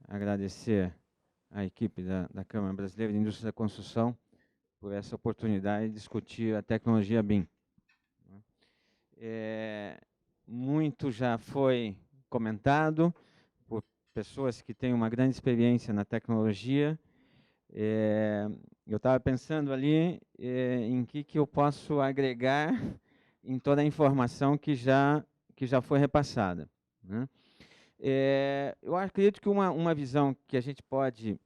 agradecer à equipe da Câmara Brasileira de Indústria da Construção por essa oportunidade de discutir a tecnologia BIM. Muito já foi comentado por pessoas que têm uma grande experiência na tecnologia. Eu estava pensando ali em que eu posso agregar em toda a informação que já foi repassada, né? Eu acredito que uma visão que a gente pode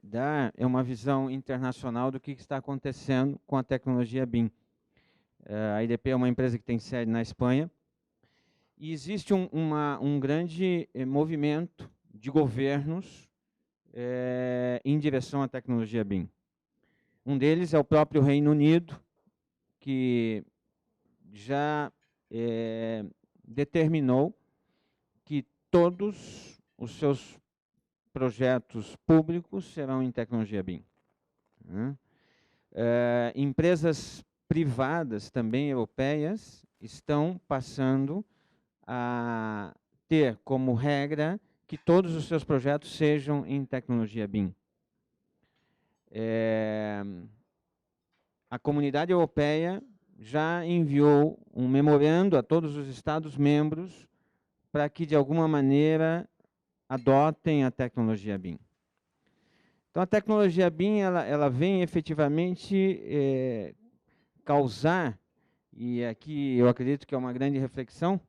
dar é uma visão internacional do que está acontecendo com a tecnologia BIM. A IDP é uma empresa que tem sede na Espanha e existe um grande movimento de governos em direção à tecnologia BIM. Um deles é o próprio Reino Unido, que já determinou que todos os seus projetos públicos serão em tecnologia BIM. Empresas privadas, também europeias, estão passando a ter como regra que todos os seus projetos sejam em tecnologia BIM. A Comunidade Europeia já enviou um memorando a todos os Estados-membros para que, de alguma maneira, adotem a tecnologia BIM. Então, a tecnologia BIM ela vem efetivamente causar, e aqui eu acredito que é uma grande reflexão,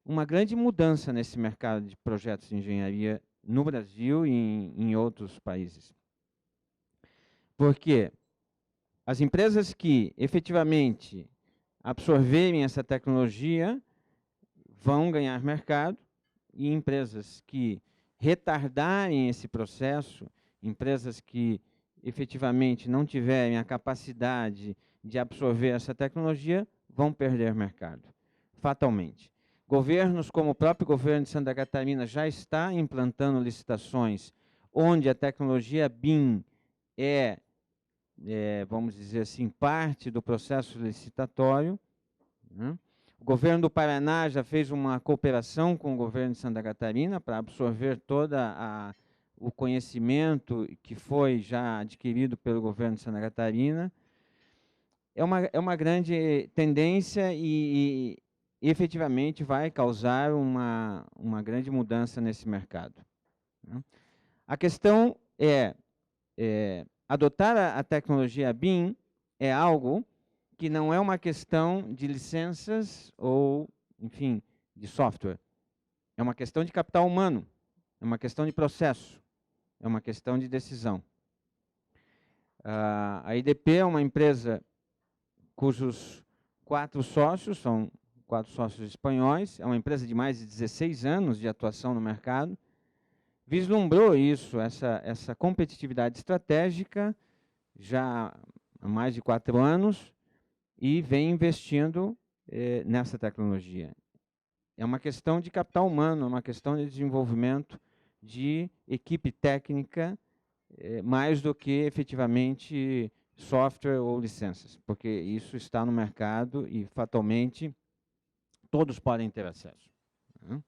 uma grande mudança nesse mercado de projetos de engenharia no Brasil e em outros países. Porque as empresas que efetivamente absorverem essa tecnologia vão ganhar mercado, e empresas que retardarem esse processo, empresas que efetivamente não tiverem a capacidade de absorver essa tecnologia, vão perder mercado, fatalmente. Governos como o próprio governo de Santa Catarina já está implantando licitações onde a tecnologia BIM vamos dizer assim, parte do processo licitatório, né? O governo do Paraná já fez uma cooperação com o governo de Santa Catarina para absorver todo o conhecimento que foi já adquirido pelo governo de Santa Catarina. É uma grande tendência e efetivamente vai causar uma grande mudança nesse mercado, né? A questão adotar a tecnologia BIM é algo que não é uma questão de licenças ou, enfim, de software. É uma questão de capital humano, é uma questão de processo, é uma questão de decisão. A IDP é uma empresa cujos 4 sócios são 4 sócios espanhóis, é uma empresa de mais de 16 anos de atuação no mercado, vislumbrou isso, essa competitividade estratégica já há mais de 4 anos, e vem investindo nessa tecnologia. É uma questão de capital humano, é uma questão de desenvolvimento de equipe técnica, mais do que efetivamente software ou licenças, porque isso está no mercado e, fatalmente, todos podem ter acesso, né?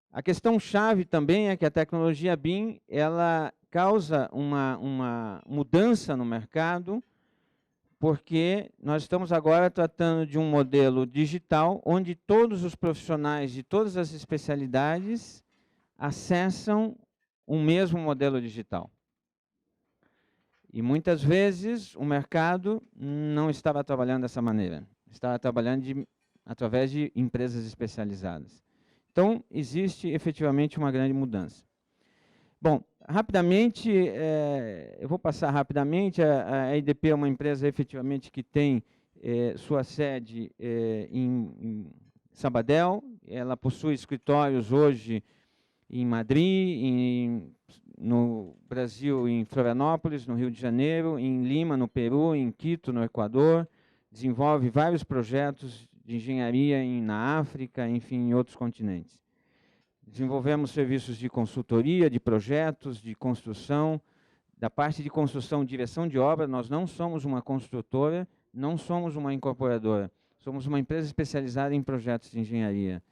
A questão-chave também é que a tecnologia BIM ela causa uma mudança no mercado, porque nós estamos agora tratando de um modelo digital onde todos os profissionais de todas as especialidades acessam o mesmo modelo digital. E muitas vezes o mercado não estava trabalhando dessa maneira, estava trabalhando através de empresas especializadas. Então, existe efetivamente uma grande mudança. Bom, rapidamente, eu vou passar rapidamente, a IDP é uma empresa efetivamente que tem sua sede em Sabadell, ela possui escritórios hoje em Madrid, no Brasil, em Florianópolis, no Rio de Janeiro, em Lima, no Peru, em Quito, no Equador, desenvolve vários projetos de engenharia na África, enfim, em outros continentes. Desenvolvemos serviços de consultoria, de projetos, de construção. Da parte de construção, direção de obra, nós não somos uma construtora, não somos uma incorporadora. Somos uma empresa especializada em projetos de engenharia.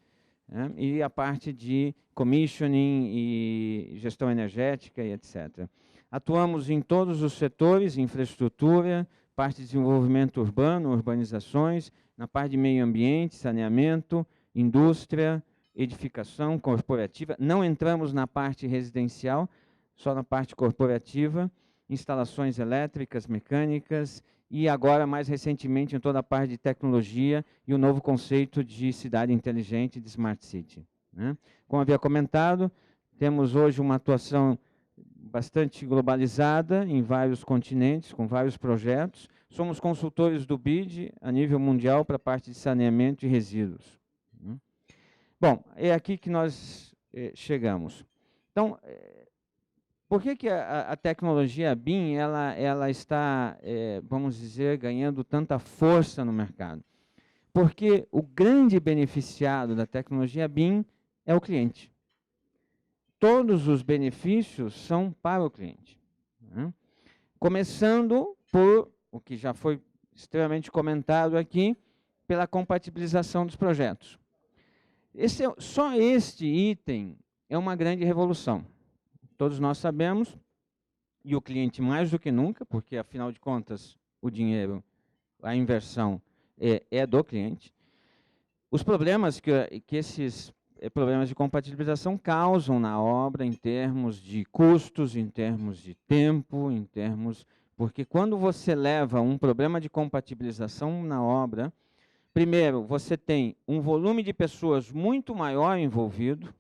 né? E a parte de commissioning e gestão energética e etc. Atuamos em todos os setores, infraestrutura, parte de desenvolvimento urbano, urbanizações, na parte de meio ambiente, saneamento, indústria, edificação corporativa. Não entramos na parte residencial, só na parte corporativa, instalações elétricas, mecânicas, e agora, mais recentemente, em toda a parte de tecnologia e o novo conceito de cidade inteligente, de Smart City, né? Como havia comentado, temos hoje uma atuação bastante globalizada em vários continentes, com vários projetos. Somos consultores do BID a nível mundial para a parte de saneamento e resíduos. Bom, é aqui que nós chegamos. Então, por que a tecnologia BIM ela está, vamos dizer, ganhando tanta força no mercado? Porque o grande beneficiado da tecnologia BIM é o cliente. Todos os benefícios são para o cliente, né? Começando por o que já foi extremamente comentado aqui, pela compatibilização dos projetos. Só este item é uma grande revolução. Todos nós sabemos, e o cliente mais do que nunca, porque, afinal de contas, o dinheiro, a inversão é do cliente. Os problemas que esses problemas de compatibilização causam na obra em termos de custos, em termos de tempo, em termos... Porque quando você leva um problema de compatibilização na obra, primeiro, você tem um volume de pessoas muito maior envolvido,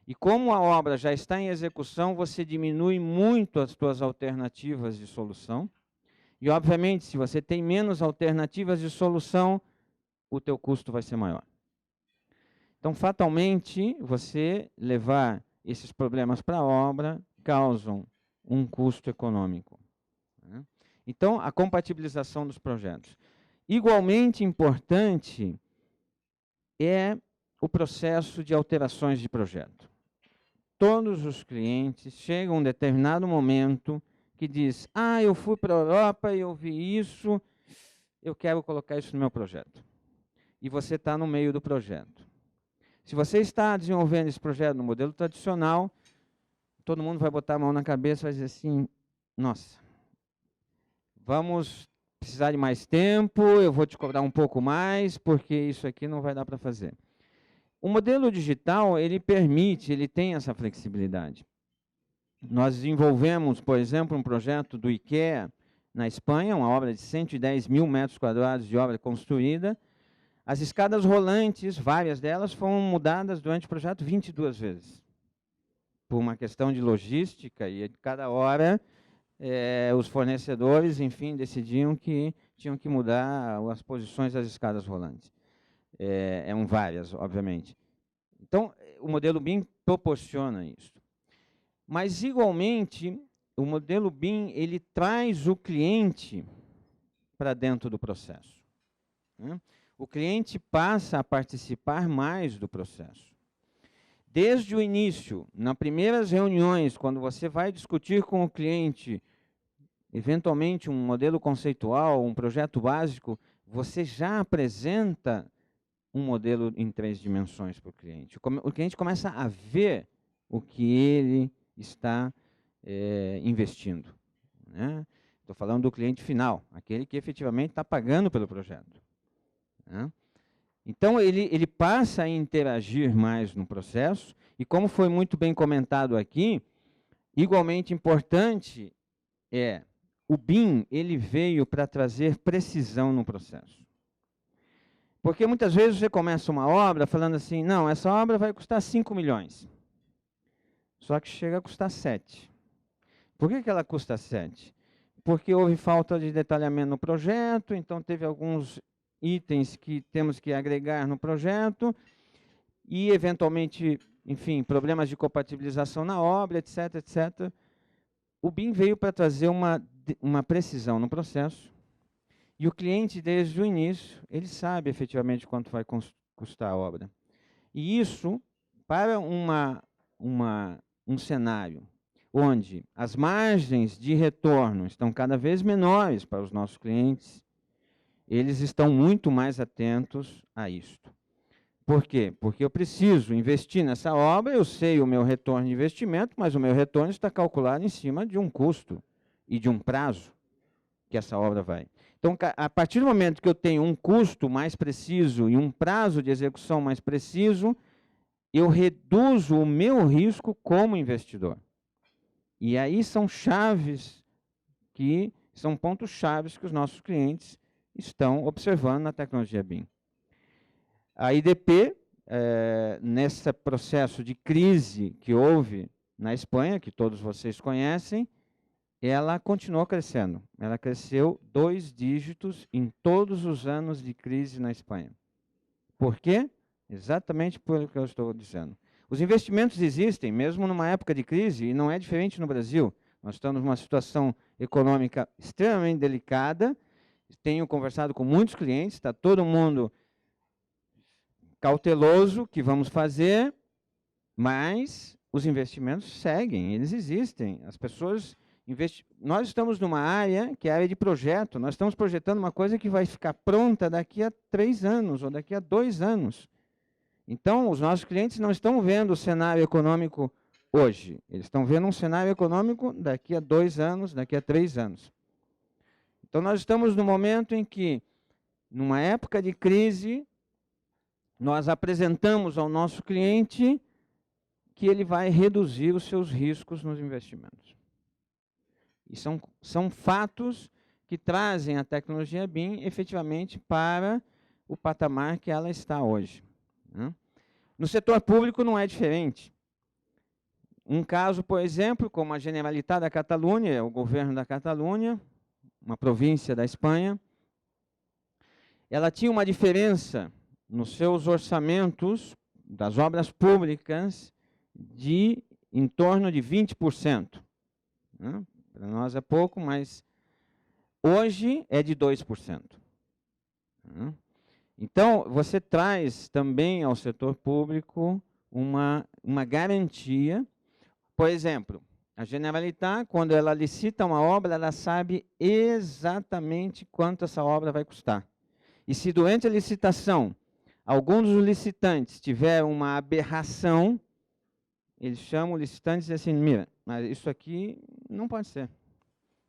e como a obra já está em execução, você diminui muito as suas alternativas de solução. E, obviamente, se você tem menos alternativas de solução, o teu custo vai ser maior. Então, fatalmente, você levar esses problemas para a obra causam um custo econômico, né? Então, a compatibilização dos projetos. Igualmente importante é o processo de alterações de projeto. Todos os clientes chegam a um determinado momento que diz: ah, eu fui para a Europa e eu vi isso, eu quero colocar isso no meu projeto. E você está no meio do projeto. Se você está desenvolvendo esse projeto no modelo tradicional, todo mundo vai botar a mão na cabeça e vai dizer assim: nossa, vamos precisar de mais tempo, eu vou te cobrar um pouco mais, porque isso aqui não vai dar para fazer. O modelo digital, ele permite, ele tem essa flexibilidade. Nós desenvolvemos, por exemplo, um projeto do IKEA, na Espanha, uma obra de 110 mil metros quadrados de obra construída. As escadas rolantes, várias delas, foram mudadas durante o projeto 22 vezes. Por uma questão de logística, e cada hora os fornecedores, enfim, decidiam que tinham que mudar as posições das escadas rolantes. Eram várias, obviamente. Então, o modelo BIM proporciona isso. Mas, igualmente, o modelo BIM ele traz o cliente para dentro do processo, né? O cliente passa a participar mais do processo. Desde o início, nas primeiras reuniões, quando você vai discutir com o cliente, eventualmente um modelo conceitual, um projeto básico, você já apresenta um modelo em 3 dimensões para o cliente. O cliente começa a ver o que ele está investindo, né? Estou falando do cliente final, aquele que efetivamente está pagando pelo projeto, né? Então, ele passa a interagir mais no processo, e como foi muito bem comentado aqui, igualmente importante o BIM, ele veio para trazer precisão no processo. Porque muitas vezes você começa uma obra falando assim: não, essa obra vai custar 5 milhões. Só que chega a custar 7. Por que ela custa 7? Porque houve falta de detalhamento no projeto, então teve alguns itens que temos que agregar no projeto, e eventualmente, enfim, problemas de compatibilização na obra, etc, etc. O BIM veio para trazer uma precisão no processo, e o cliente, desde o início, ele sabe efetivamente quanto vai custar a obra. E isso, para um cenário onde as margens de retorno estão cada vez menores para os nossos clientes, eles estão muito mais atentos a isto. Por quê? Porque eu preciso investir nessa obra, eu sei o meu retorno de investimento, mas o meu retorno está calculado em cima de um custo e de um prazo que essa obra vai. Então, a partir do momento que eu tenho um custo mais preciso e um prazo de execução mais preciso, eu reduzo o meu risco como investidor. E aí são chaves que são pontos chaves que os nossos clientes estão observando na tecnologia BIM. A IDP, nesse processo de crise que houve na Espanha, que todos vocês conhecem, ela continuou crescendo. Ela cresceu 2 dígitos em todos os anos de crise na Espanha. Por quê? Exatamente pelo que eu estou dizendo. Os investimentos existem, mesmo numa época de crise, e não é diferente no Brasil. Nós estamos numa situação econômica extremamente delicada. Tenho conversado com muitos clientes, está todo mundo cauteloso, que vamos fazer, mas os investimentos seguem, eles existem. As pessoas investem. Nós estamos numa área que é a área de projeto, nós estamos projetando uma coisa que vai ficar pronta daqui a 3 anos ou daqui a 2 anos. Então, os nossos clientes não estão vendo o cenário econômico hoje, eles estão vendo um cenário econômico daqui a 2 anos, daqui a 3 anos. Então, nós estamos no momento em que, numa época de crise, nós apresentamos ao nosso cliente que ele vai reduzir os seus riscos nos investimentos. E são fatos que trazem a tecnologia BIM efetivamente para o patamar que ela está hoje, né? No setor público não é diferente. Um caso, por exemplo, como a Generalitat da Catalunha, o governo da Catalunha, uma província da Espanha, ela tinha uma diferença nos seus orçamentos das obras públicas de em torno de 20%. Né? Para nós é pouco, mas hoje é de 2%. Né? Então, você traz também ao setor público uma garantia. Por exemplo, a Generalitat, quando ela licita uma obra, ela sabe exatamente quanto essa obra vai custar. E se durante a licitação algum dos licitantes tiver uma aberração, eles chamam o licitante e dizem assim, mira, mas isso aqui não pode ser.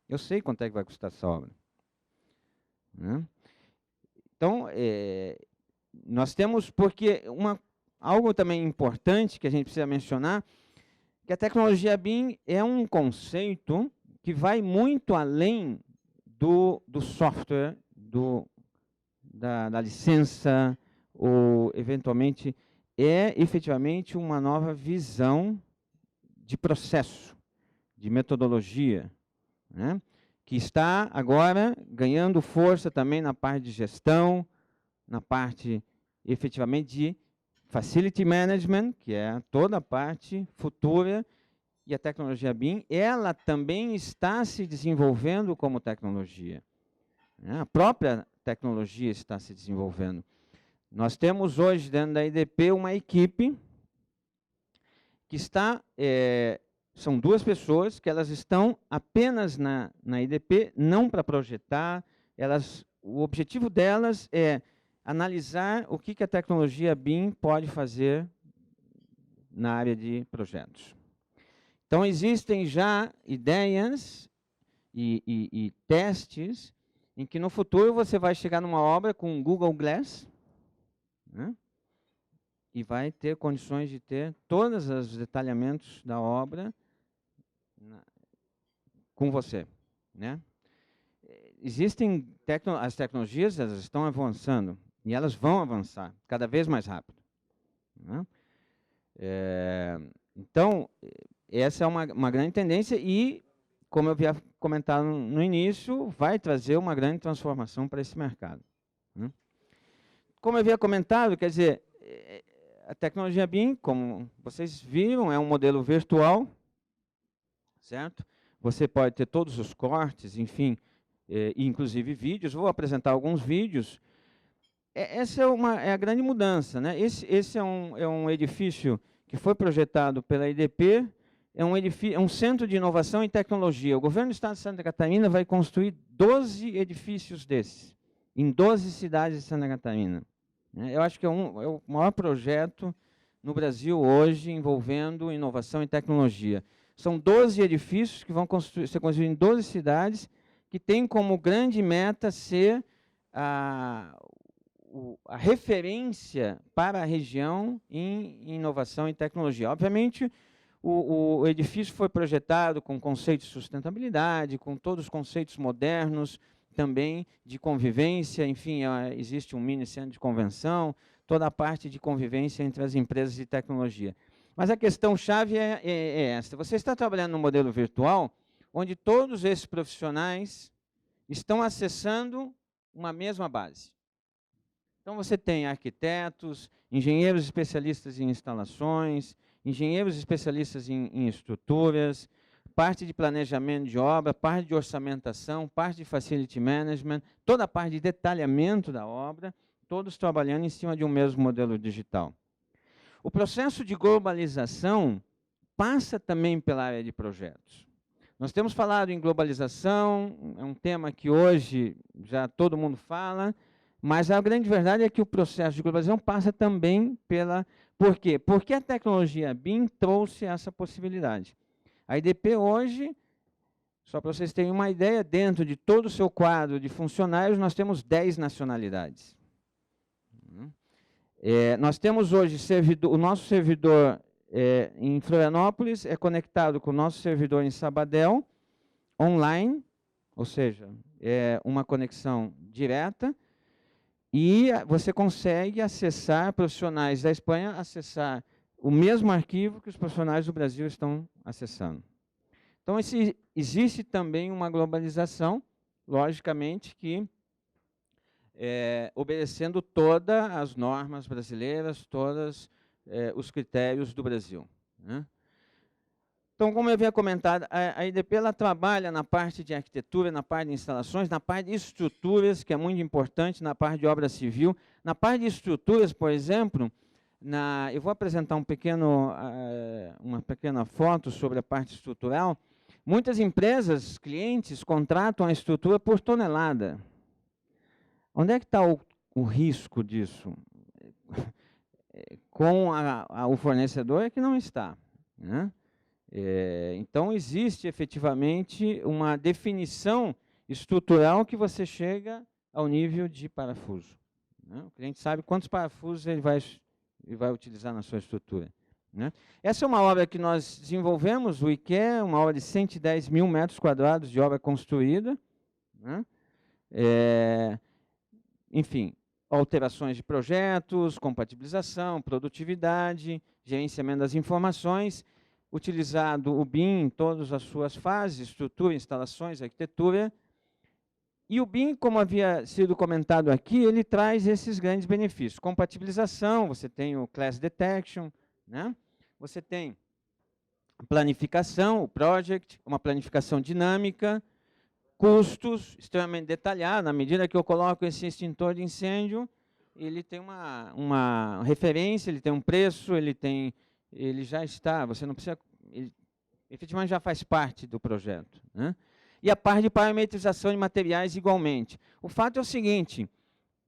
Eu sei quanto é que vai custar essa obra. Né? Então, nós temos, porque algo também importante que a gente precisa mencionar, que a tecnologia BIM é um conceito que vai muito além do software, da licença, ou, eventualmente, é efetivamente uma nova visão de processo, de metodologia, né? Que está agora ganhando força também na parte de gestão, na parte, efetivamente, de facility management, que é toda a parte futura, e a tecnologia BIM, ela também está se desenvolvendo como tecnologia. Né? A própria tecnologia está se desenvolvendo. Nós temos hoje, dentro da IDP, uma equipe que está... são 2 pessoas que elas estão apenas na IDP, não para projetar. O objetivo delas é analisar o que a tecnologia BIM pode fazer na área de projetos. Então, existem já ideias e testes em que, no futuro, você vai chegar numa obra com o Google Glass, né? E vai ter condições de ter todos os detalhamentos da obra com você, né? Existem as tecnologias, elas estão avançando, e elas vão avançar cada vez mais rápido, né? Então, essa é uma grande tendência e, como eu havia comentado no início, vai trazer uma grande transformação para esse mercado, né? Como eu havia comentado, quer dizer, a tecnologia BIM, como vocês viram, é um modelo virtual, certo? Você pode ter todos os cortes, enfim, inclusive vídeos. Vou apresentar alguns vídeos. Essa é a grande mudança, né? Esse é um edifício que foi projetado pela IDP, é um centro de inovação e tecnologia. O governo do estado de Santa Catarina vai construir 12 edifícios desses, em 12 cidades de Santa Catarina. né? Eu acho que é o maior projeto no Brasil hoje envolvendo inovação e tecnologia. São 12 edifícios que vão ser construídos em 12 cidades, que têm como grande meta ser a referência para a região em inovação e tecnologia. Obviamente, o edifício foi projetado com conceitos de sustentabilidade, com todos os conceitos modernos, também de convivência, enfim, existe um mini centro de convenção, toda a parte de convivência entre as empresas de tecnologia. Mas a questão-chave é esta. Você está trabalhando no modelo virtual, onde todos esses profissionais estão acessando uma mesma base. Então, você tem arquitetos, engenheiros especialistas em instalações, engenheiros especialistas em estruturas, parte de planejamento de obra, parte de orçamentação, parte de facility management, toda a parte de detalhamento da obra, todos trabalhando em cima de um mesmo modelo digital. O processo de globalização passa também pela área de projetos. Nós temos falado em globalização, é um tema que hoje já todo mundo fala, mas a grande verdade é que o processo de globalização passa também pela... Por quê? Porque a tecnologia BIM trouxe essa possibilidade. A IDP hoje, só para vocês terem uma ideia, dentro de todo o seu quadro de funcionários, nós temos 10 nacionalidades. Nós temos hoje o nosso servidor em Florianópolis é conectado com o nosso servidor em Sabadell, online, ou seja, é uma conexão direta, e você consegue acessar, profissionais da Espanha, acessar o mesmo arquivo que os profissionais do Brasil estão acessando. Então, existe também uma globalização, logicamente, que obedecendo todas as normas brasileiras, todos os critérios do Brasil, né? Então, como eu havia comentado, a IDP ela trabalha na parte de arquitetura, na parte de instalações, na parte de estruturas, que é muito importante, na parte de obra civil. Na parte de estruturas, por exemplo, eu vou apresentar uma pequena foto sobre a parte estrutural. Muitas empresas, clientes, contratam a estrutura por tonelada. Onde é que está o risco disso? Com o fornecedor é que não está, né? Então, existe efetivamente uma definição estrutural que você chega ao nível de parafuso, né? O cliente sabe quantos parafusos ele vai utilizar na sua estrutura, né? Essa é uma obra que nós desenvolvemos, o IKEA, uma obra de 110 mil metros quadrados de obra construída, né? Enfim, alterações de projetos, compatibilização, produtividade, gerenciamento das informações, utilizado o BIM em todas as suas fases, estrutura, instalações, arquitetura. E o BIM, como havia sido comentado aqui, ele traz esses grandes benefícios. Compatibilização, você tem o Class Detection, né? Você tem planificação, o Project, uma planificação dinâmica, custos extremamente detalhados. Na medida que eu coloco esse extintor de incêndio, ele tem uma referência, ele tem um preço, ele já está, você não precisa, ele efetivamente já faz parte do projeto, né? E a parte de parametrização de materiais igualmente. O fato é o seguinte,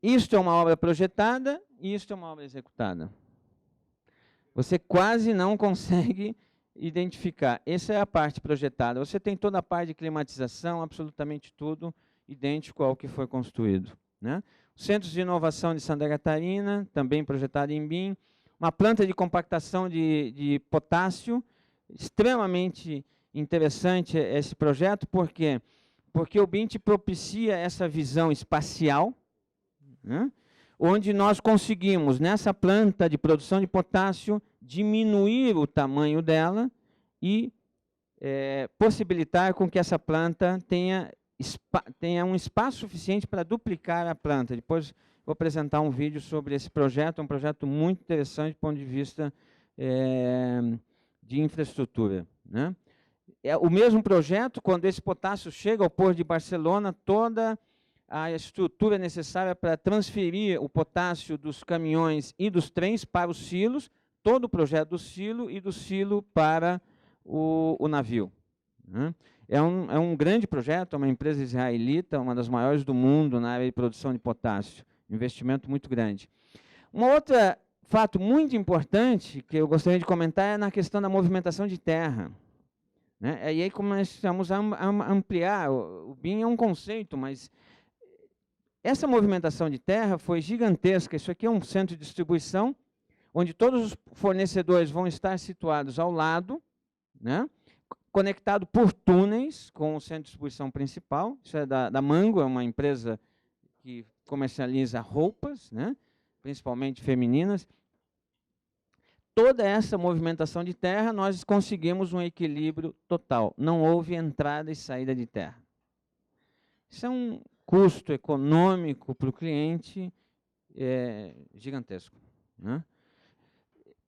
isto é uma obra projetada e isto é uma obra executada. Você quase não consegue identificar. Essa é a parte projetada. Você tem toda a parte de climatização, absolutamente tudo idêntico ao que foi construído, né? Centros de inovação de Santa Catarina, também projetado em BIM. Uma planta de compactação de potássio, extremamente interessante esse projeto, por quê? Porque o BIM te propicia essa visão espacial, né? Onde nós conseguimos, nessa planta de produção de potássio, diminuir o tamanho dela e possibilitar com que essa planta tenha um espaço suficiente para duplicar a planta. Depois vou apresentar um vídeo sobre esse projeto, é um projeto muito interessante do ponto de vista de infraestrutura, né? O mesmo projeto, quando esse potássio chega ao Porto de Barcelona, toda a estrutura necessária para transferir o potássio dos caminhões e dos trens para os silos, todo o projeto do silo e do silo para o navio, né? É um grande projeto, é uma empresa israelita, uma das maiores do mundo na área de produção de potássio, investimento muito grande. Um outro fato muito importante que eu gostaria de comentar é na questão da movimentação de terra, né? E aí começamos a ampliar. O BIM é um conceito, mas essa movimentação de terra foi gigantesca. Isso aqui é um centro de distribuição, onde todos os fornecedores vão estar situados ao lado, né? Conectado por túneis com o centro de distribuição principal. Isso é da Mango, é uma empresa que comercializa roupas, né? Principalmente femininas. Toda essa movimentação de terra, nós conseguimos um equilíbrio total. Não houve entrada e saída de terra. Isso é um custo econômico para o cliente gigantesco, né?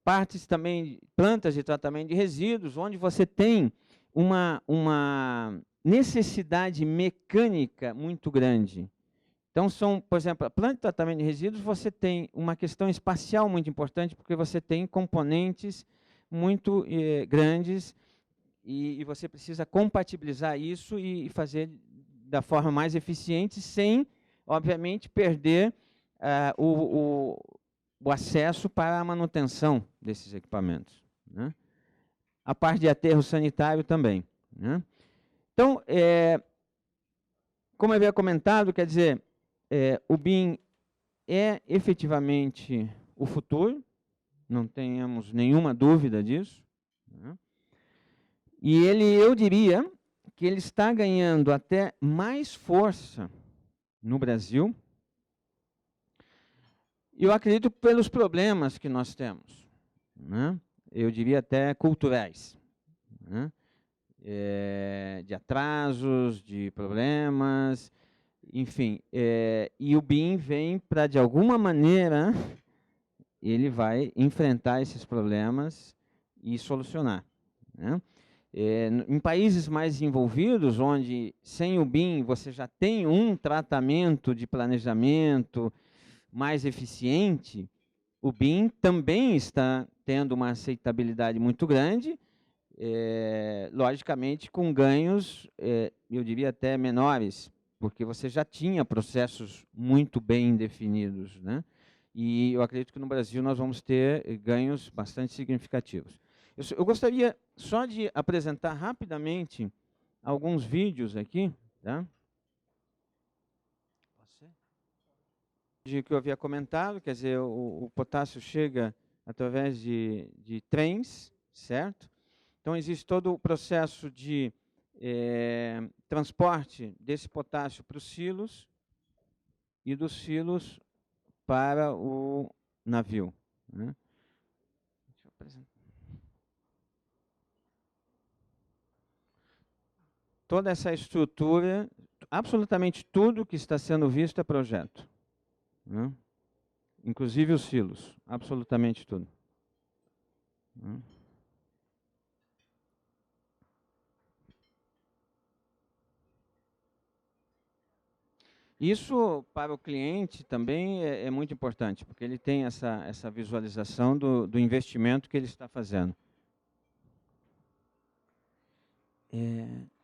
Partes também, plantas de tratamento de resíduos, onde você tem uma necessidade mecânica muito grande. Então, por exemplo, a planta de tratamento de resíduos, você tem uma questão espacial muito importante, porque você tem componentes muito grandes e você precisa compatibilizar isso e fazer da forma mais eficiente, sem, obviamente, perder o acesso para a manutenção desses equipamentos, né? A parte de aterro sanitário também, né? Então, como eu havia comentado, quer dizer, o BIM é efetivamente o futuro, não tenhamos nenhuma dúvida disso, né? E eu diria que ele está ganhando até mais força no Brasil, eu acredito pelos problemas que nós temos, né? Eu diria até culturais, né? De atrasos, de problemas, enfim. E o BIM vem para, de alguma maneira, ele vai enfrentar esses problemas e solucionar, né? Em países mais desenvolvidos, onde sem o BIM você já tem um tratamento de planejamento mais eficiente, o BIM também está tendo uma aceitabilidade muito grande, logicamente com ganhos, eu diria até menores, porque você já tinha processos muito bem definidos, né? E eu acredito que no Brasil nós vamos ter ganhos bastante significativos. Eu gostaria só de apresentar rapidamente alguns vídeos aqui, tá? De que eu havia comentado, quer dizer, o potássio chega através de trens, certo? Então, existe todo o processo de transporte desse potássio para os silos e dos silos para o navio, né? Deixa eu apresentar. Toda essa estrutura, absolutamente tudo que está sendo visto é projeto, né? Inclusive os silos, absolutamente tudo, né? Isso, para o cliente, também é muito importante, porque ele tem essa visualização do investimento que ele está fazendo.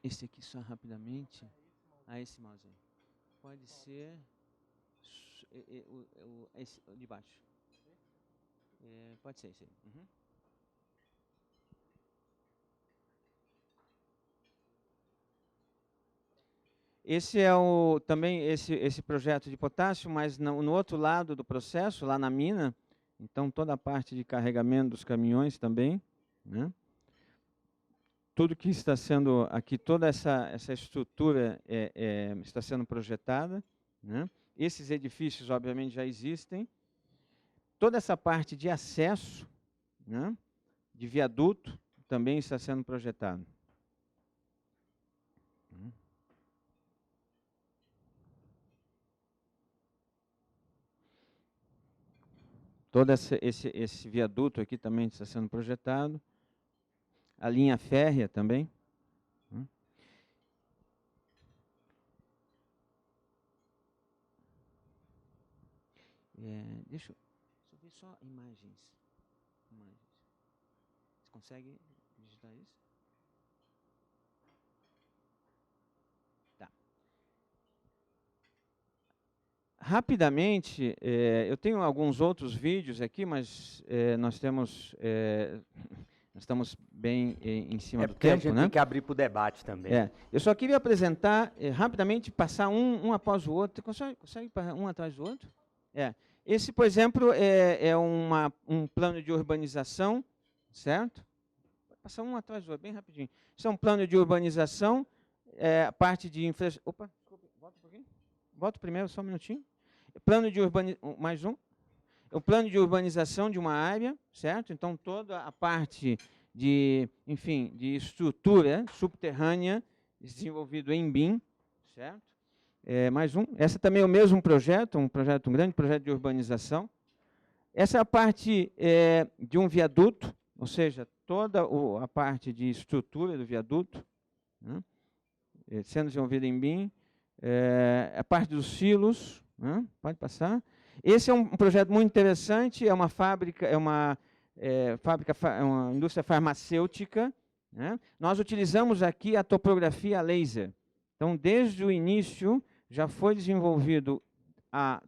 Esse aqui, só rapidamente. Esse mouse aí. Pode ser esse de baixo. Pode ser esse aí. Uhum. Esse é também esse projeto de potássio, mas no outro lado do processo, lá na mina, então toda a parte de carregamento dos caminhões também, né? Tudo que está sendo aqui, toda essa estrutura está sendo projetada, né? Esses edifícios, obviamente, já existem. Toda essa parte de acesso, né, de viaduto, também está sendo projetado. Todo esse viaduto aqui também está sendo projetado. A linha férrea também. Deixa eu ver só imagens. Você consegue digitar isso? Tá. rapidamente, eu tenho alguns outros vídeos aqui, mas nós estamos bem em cima do tempo, a gente tem que abrir para o debate também. Eu só queria apresentar, rapidamente, passar um após o outro. Consegue passar um atrás do outro? Esse, por exemplo, é um plano de urbanização, certo? Vou passar um atrás do outro, bem rapidinho. Isso é um plano de urbanização, a parte de infraestrutura... Opa, desculpa, volta um pouquinho. Volta primeiro, só um minutinho. Plano de urbanização, mais um. É o plano de urbanização de uma área, certo? Então, toda a parte de, enfim, de estrutura subterrânea desenvolvido em BIM, certo? Mais um. Essa também é o mesmo projeto, um grande projeto de urbanização. Essa é a parte de um viaduto, ou seja, toda a parte de estrutura do viaduto, né, sendo desenvolvida em BIM. A parte dos silos, né, pode passar. Esse é um projeto muito interessante, é uma fábrica, é uma indústria farmacêutica, né? Nós utilizamos aqui a topografia laser. Então, desde o início, já foi desenvolvido,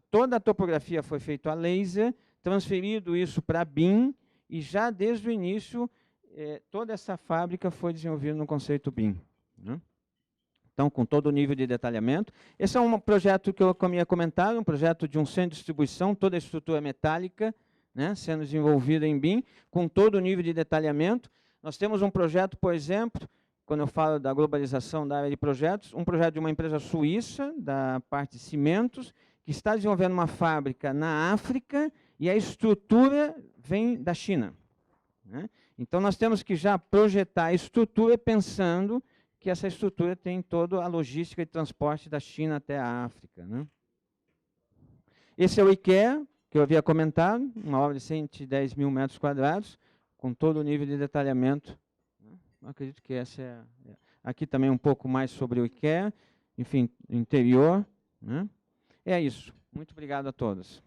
toda a topografia foi feita a laser, transferido isso para BIM, e já desde o início, toda essa fábrica foi desenvolvida no conceito BIM, né? Então, com todo o nível de detalhamento. Esse é um projeto que eu havia comentado, um projeto de um centro de distribuição, toda a estrutura metálica, né, sendo desenvolvida em BIM, com todo o nível de detalhamento. Nós temos um projeto, por exemplo, quando eu falo da globalização da área de projetos, um projeto de uma empresa suíça, da parte de cimentos, que está desenvolvendo uma fábrica na África, e a estrutura vem da China, né? Então, nós temos que já projetar a estrutura pensando que essa estrutura tem toda a logística de transporte da China até a África, né? Esse é o IKEA, que eu havia comentado, uma obra de 110 mil metros quadrados, com todo o nível de detalhamento. Eu acredito que essa é... Aqui também um pouco mais sobre o IKEA, enfim, interior, né? É isso. Muito obrigado a todos.